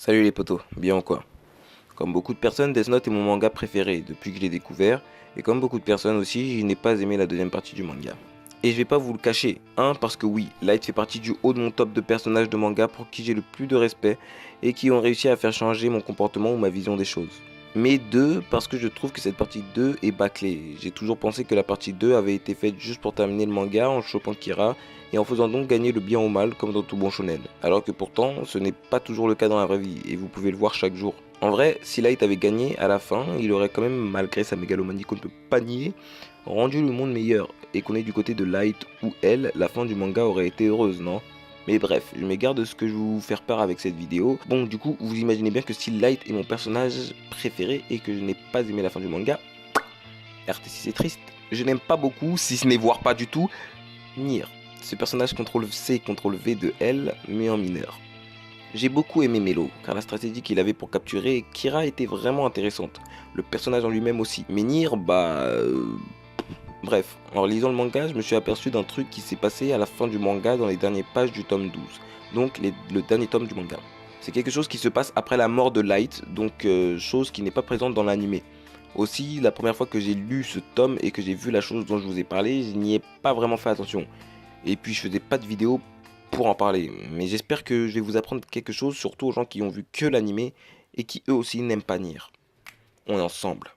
Salut les potos, bien ou quoi? Comme beaucoup de personnes, Death Note est mon manga préféré depuis que je l'ai découvert, et comme beaucoup de personnes aussi, je n'ai pas aimé la deuxième partie du manga. Et je vais pas vous le cacher, parce que oui, Light fait partie du haut de mon top de personnages de manga pour qui j'ai le plus de respect, et qui ont réussi à faire changer mon comportement ou ma vision des choses. Mais deux, parce que je trouve que cette partie 2 est bâclée. J'ai toujours pensé que la partie 2 avait été faite juste pour terminer le manga en chopant Kira, et en faisant donc gagner le bien au mal comme dans tout bon shonen. Alors que pourtant, ce n'est pas toujours le cas dans la vraie vie, et vous pouvez le voir chaque jour. En vrai, si Light avait gagné à la fin, il aurait quand même, malgré sa mégalomanie qu'on ne peut pas nier, rendu le monde meilleur. Et qu'on est du côté de Light ou elle, la fin du manga aurait été heureuse, non? Mais bref, je m'égare de ce que je vais vous faire part avec cette vidéo. Bon, du coup, vous imaginez bien que si Light est mon personnage préféré et que je n'ai pas aimé la fin du manga, RT6 c'est triste. Je n'aime pas beaucoup, si ce n'est voire pas du tout, Nier. Ce personnage CTRL-C, CTRL-V de L, mais en mineur. J'ai beaucoup aimé Melo, car la stratégie qu'il avait pour capturer Kira était vraiment intéressante. Le personnage en lui-même aussi. Mais Nier, bref, en lisant le manga, je me suis aperçu d'un truc qui s'est passé à la fin du manga dans les dernières pages du tome 12. Donc le dernier tome du manga. C'est quelque chose qui se passe après la mort de Light, donc chose qui n'est pas présente dans l'anime. Aussi, la première fois que j'ai lu ce tome et que j'ai vu la chose dont je vous ai parlé, je n'y ai pas vraiment fait attention. Et puis je faisais pas de vidéo pour en parler. Mais j'espère que je vais vous apprendre quelque chose, surtout aux gens qui ont vu que l'anime et qui eux aussi n'aiment pas Nier. On est ensemble.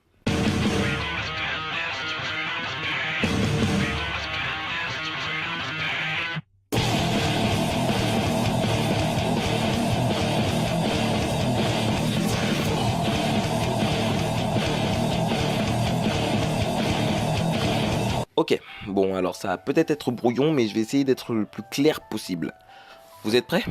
Ok, bon alors ça va peut-être être brouillon, mais je vais essayer d'être le plus clair possible. Vous êtes prêts?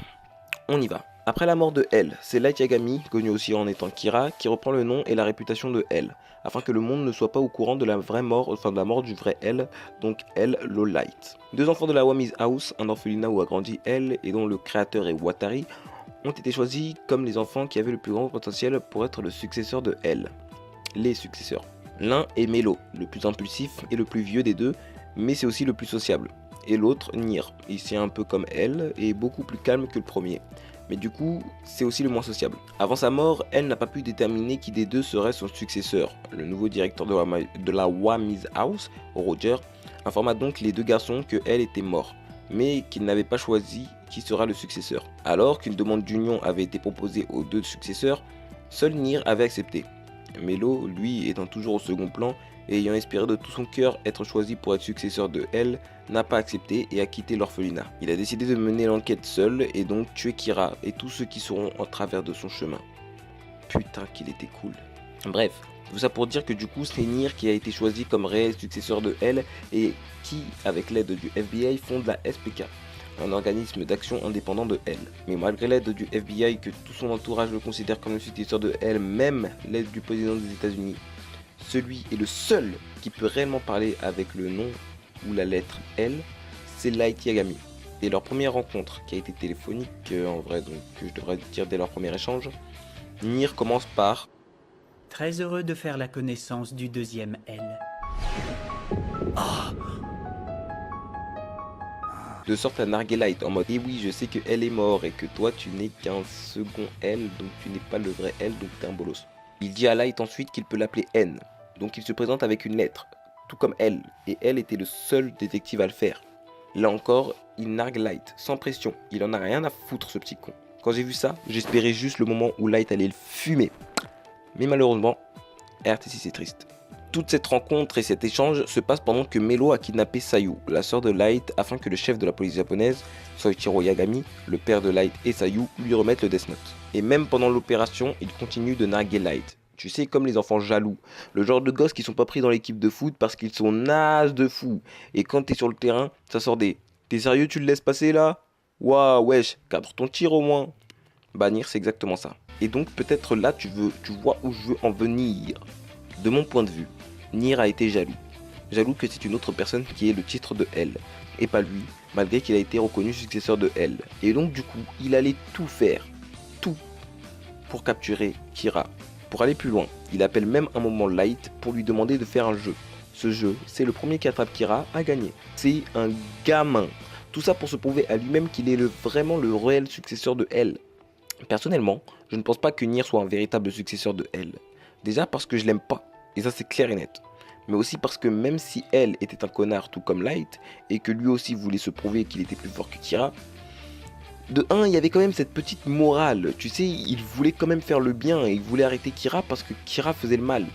On y va. Après la mort de L, c'est Light Yagami, connu aussi en étant Kira, qui reprend le nom et la réputation de L, afin que le monde ne soit pas au courant de la vraie mort, enfin de la mort du vrai L, donc L, Low Light. Deux enfants de la Wami's House, un orphelinat où a grandi L et dont le créateur est Watari, ont été choisis comme les enfants qui avaient le plus grand potentiel pour être le successeur de L. Les successeurs. L'un est Melo, le plus impulsif et le plus vieux des deux, mais c'est aussi le plus sociable. Et l'autre, Nier, ici un peu comme elle, est beaucoup plus calme que le premier. Mais du coup, c'est aussi le moins sociable. Avant sa mort, elle n'a pas pu déterminer qui des deux serait son successeur. Le nouveau directeur de la Wami's House, Roger, informa donc les deux garçons que elle était mort, mais qu'il n'avait pas choisi qui sera le successeur. Alors qu'une demande d'union avait été proposée aux deux successeurs, seul Nier avait accepté. Melo, lui, étant toujours au second plan et ayant espéré de tout son cœur être choisi pour être successeur de Elle, n'a pas accepté et a quitté l'orphelinat. Il a décidé de mener l'enquête seul et donc tuer Kira et tous ceux qui seront en travers de son chemin. Putain qu'il était cool. Bref, tout ça pour dire que du coup c'est Nier qui a été choisi comme réel successeur de Elle et qui, avec l'aide du FBI, fonde la SPK, un organisme d'action indépendant de elle. Mais malgré l'aide du FBI, que tout son entourage le considère comme le successeur de elle, même l'aide du président des États-Unis, celui est le seul qui peut réellement parler avec le nom ou la lettre L, c'est Light Yagami. Et leur première rencontre, qui a été téléphonique, en vrai, donc je devrais dire dès leur premier échange, Nier commence par Très heureux de faire la connaissance du deuxième L. de sorte à narguer Light en mode et oui, je sais que elle est mort et que toi tu n'es qu'un second L, donc tu n'es pas le vrai L, donc t'es un bolos. Il dit à Light ensuite qu'il peut l'appeler N, donc il se présente avec une lettre, tout comme elle, et elle était le seul détective à le faire. Là encore, il nargue Light, sans pression, il en a rien à foutre ce petit con. Quand j'ai vu ça, j'espérais juste le moment où Light allait le fumer. Mais malheureusement, RT6 c'est triste. Toute cette rencontre et cet échange se passe pendant que Melo a kidnappé Sayu, la sœur de Light, afin que le chef de la police japonaise, Soichiro Yagami, le père de Light et Sayu, lui remettent le Death Note. Et même pendant l'opération, il continue de narguer Light. Tu sais, comme les enfants jaloux, le genre de gosses qui sont pas pris dans l'équipe de foot parce qu'ils sont nazes de fou. Et quand t'es sur le terrain, ça sort des T'es sérieux, tu le laisses passer là? Waouh, wesh, cadre ton tir au moins. Bannir, c'est exactement ça. Et donc peut-être là tu vois où je veux en venir. De mon point de vue, Nier a été jaloux. Jaloux que c'est une autre personne qui ait le titre de L, et pas lui, malgré qu'il a été reconnu successeur de L. Et donc du coup, il allait tout faire, tout, pour capturer Kira. Pour aller plus loin, il appelle même un moment Light pour lui demander de faire un jeu. Ce jeu, c'est le premier qui attrape Kira à gagner. C'est un gamin. Tout ça pour se prouver à lui-même qu'il est vraiment le réel successeur de L. Personnellement, je ne pense pas que Nier soit un véritable successeur de L. Déjà parce que je l'aime pas, et ça c'est clair et net. Mais aussi parce que même si L était un connard tout comme Light, et que lui aussi voulait se prouver qu'il était plus fort que Kira, de un, il y avait quand même cette petite morale, tu sais, il voulait quand même faire le bien, et il voulait arrêter Kira parce que Kira faisait le mal.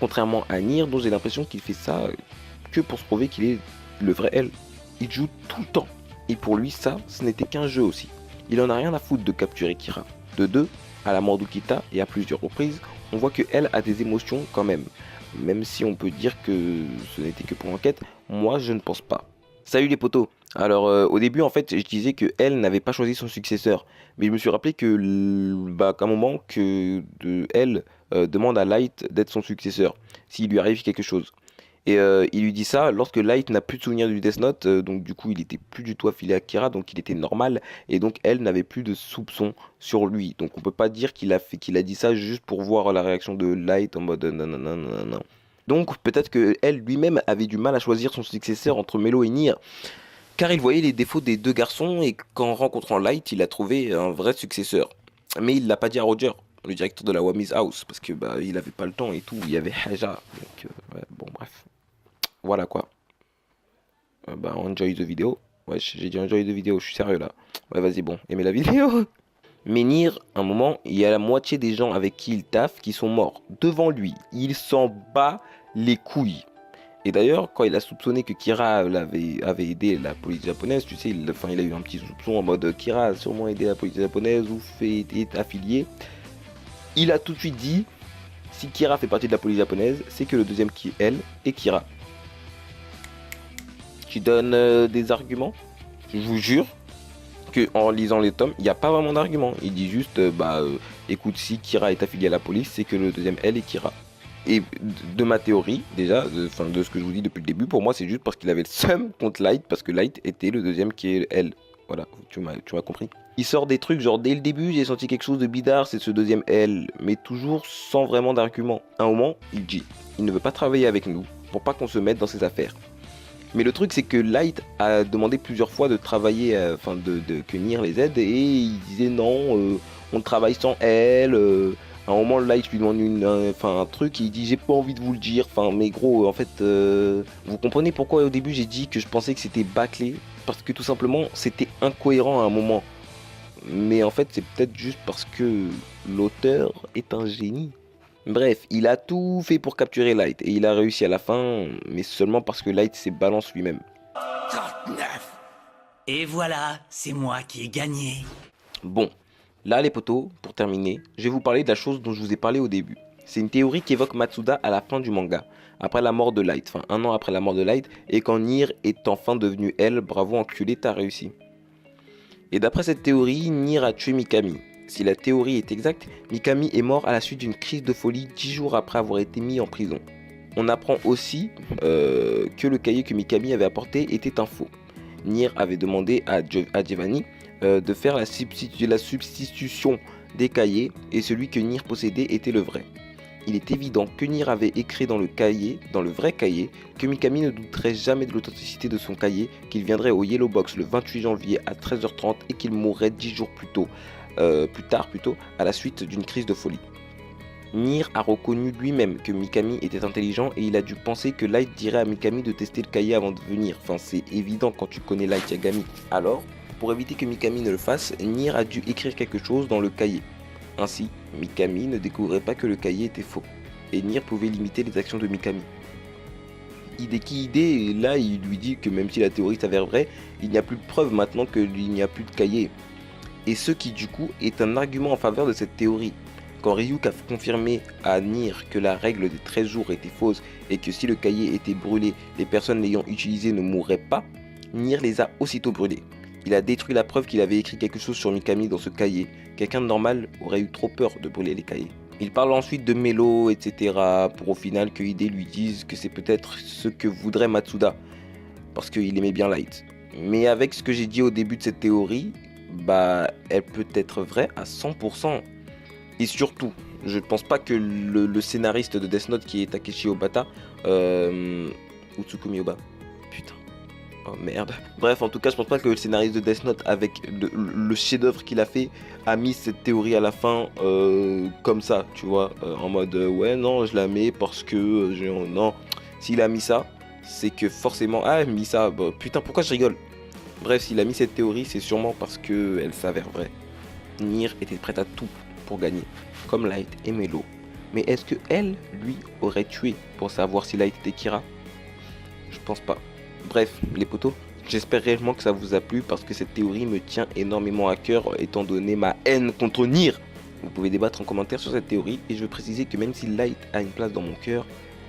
Contrairement à Nier, dont j'ai l'impression qu'il fait ça que pour se prouver qu'il est le vrai L. Il joue tout le temps, et pour lui ça, ce n'était qu'un jeu aussi. Il en a rien à foutre de capturer Kira. De deux, à la mort d'Ukita et à plusieurs reprises, on voit que elle a des émotions quand même. Même si on peut dire que ce n'était que pour l'enquête, moi je ne pense pas. Salut les potos. Alors au début en fait je disais que elle n'avait pas choisi son successeur, mais je me suis rappelé que qu'à un moment que elle demande à Light d'être son successeur s'il lui arrive quelque chose. Et il lui dit ça lorsque Light n'a plus de souvenir du Death Note, donc du coup il était plus du tout affilié à Kira, donc il était normal, et donc elle n'avait plus de soupçons sur lui. Donc on peut pas dire qu'il a dit ça juste pour voir la réaction de Light en mode non non non non non. Donc peut-être que elle lui-même avait du mal à choisir son successeur entre Melo et Nier, car il voyait les défauts des deux garçons et qu'en rencontrant Light, il a trouvé un vrai successeur. Mais il l'a pas dit à Roger, le directeur de la Wami's House, parce que bah il avait pas le temps et tout, il y avait Haja. Donc ouais, bon bref. Voilà quoi. Enjoy the vidéo. Ouais, j'ai dit enjoy the vidéo, je suis sérieux là. Ouais, vas-y, bon, aimez la vidéo. Mais Nier, un moment, il y a la moitié des gens avec qui il taffe qui sont morts devant lui. Il s'en bat les couilles. Et d'ailleurs, quand il a soupçonné que Kira avait aidé la police japonaise, tu sais, il a eu un petit soupçon en mode Kira a sûrement aidé la police japonaise ou est affilié. Il a tout de suite dit, si Kira fait partie de la police japonaise, c'est que le deuxième qui est elle et Kira. Qui donne des arguments. Je vous jure que en lisant les tomes, il n'y a pas vraiment d'argument. Il dit juste, écoute, si Kira est affilié à la police, c'est que le deuxième elle est Kira. Et de ma théorie, déjà, de ce que je vous dis depuis le début, pour moi, c'est juste parce qu'il avait le seum contre Light, parce que Light était le deuxième qui est elle. Voilà, tu m'as compris. Il sort des trucs, genre dès le début, j'ai senti quelque chose de bizarre, c'est ce deuxième elle, mais toujours sans vraiment d'argument. À un moment, il dit, il ne veut pas travailler avec nous, pour pas qu'on se mette dans ses affaires. Mais le truc, c'est que Light a demandé plusieurs fois de travailler, que Nier les aide, et il disait non, on travaille sans elle. À un moment, Light lui demande un truc, et il dit j'ai pas envie de vous le dire. Enfin, mais gros, en fait, vous comprenez pourquoi au début j'ai dit que je pensais que c'était bâclé, parce que tout simplement, c'était incohérent à un moment. Mais en fait, c'est peut-être juste parce que l'auteur est un génie. Bref, il a tout fait pour capturer Light et il a réussi à la fin, mais seulement parce que Light s'est balance lui-même. 39. Et voilà, c'est moi qui ai gagné. Bon, là les potos, pour terminer, je vais vous parler de la chose dont je vous ai parlé au début. C'est une théorie qu'évoque Matsuda à la fin du manga, après la mort de Light, enfin un an après la mort de Light, et quand Nier est enfin devenu elle, bravo enculé, t'as réussi. Et d'après cette théorie, Nier a tué Mikami. Si la théorie est exacte, Mikami est mort à la suite d'une crise de folie 10 jours après avoir été mis en prison. On apprend aussi que le cahier que Mikami avait apporté était un faux. Nier avait demandé à Giovanni de faire la substitution des cahiers et celui que Nier possédait était le vrai. Il est évident que Nier avait écrit dans le vrai cahier, que Mikami ne douterait jamais de l'authenticité de son cahier, qu'il viendrait au Yellow Box le 28 janvier à 13h30 et qu'il mourrait 10 jours plus tard, à la suite d'une crise de folie. Nier a reconnu lui-même que Mikami était intelligent et il a dû penser que Light dirait à Mikami de tester le cahier avant de venir. Enfin, c'est évident quand tu connais Light Yagami. Alors, pour éviter que Mikami ne le fasse, Nier a dû écrire quelque chose dans le cahier. Ainsi, Mikami ne découvrait pas que le cahier était faux, et Nier pouvait limiter les actions de Mikami. Hideki là, il lui dit que même si la théorie s'avère vraie, il n'y a plus de preuves maintenant qu'il n'y a plus de cahier. Et ce qui du coup est un argument en faveur de cette théorie. Quand Ryuk a confirmé à Nier que la règle des 13 jours était fausse et que si le cahier était brûlé, les personnes l'ayant utilisé ne mourraient pas, Nier les a aussitôt brûlés. Il a détruit la preuve qu'il avait écrit quelque chose sur Mikami dans ce cahier. Quelqu'un de normal aurait eu trop peur de brûler les cahiers. Il parle ensuite de Melo, etc. pour au final que Ide lui dise que c'est peut-être ce que voudrait Matsuda, parce qu'il aimait bien Light. Mais avec ce que j'ai dit au début de cette théorie, elle peut être vraie à 100%. Et surtout, je ne pense pas que le scénariste de Death Note qui est Takeshi Obata, ou Tsukumi Oba, putain, Oh merde. Bref, en tout cas, je pense pas que le scénariste de Death Note, avec le chef-d'œuvre qu'il a fait, a mis cette théorie à la fin comme ça, tu vois, en mode ouais, non, je la mets parce que non. S'il a mis ça, c'est que forcément, mis ça, bah, putain, pourquoi je rigole? Bref, s'il a mis cette théorie, c'est sûrement parce que elle s'avère vraie. Nier était prête à tout pour gagner, comme Light et Melo. Mais est-ce que elle, lui, aurait tué pour savoir si Light était Kira? Je pense pas. Bref, les potos, j'espère réellement que ça vous a plu parce que cette théorie me tient énormément à cœur étant donné ma haine contre Nier. Vous pouvez débattre en commentaire sur cette théorie et je veux préciser que même si Light a une place dans mon cœur,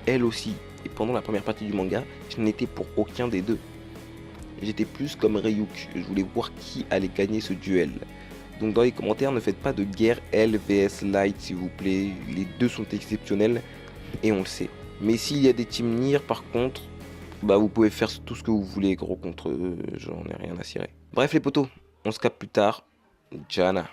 elle aussi, et pendant la première partie du manga, je n'étais pour aucun des deux. J'étais plus comme Ryuk, je voulais voir qui allait gagner ce duel. Donc dans les commentaires, ne faites pas de guerre L vs Light s'il vous plaît, les deux sont exceptionnels et on le sait. Mais s'il y a des teams Nier par contre, bah vous pouvez faire tout ce que vous voulez gros contre eux, j'en ai rien à cirer. Bref les potos, on se capte plus tard, Jana.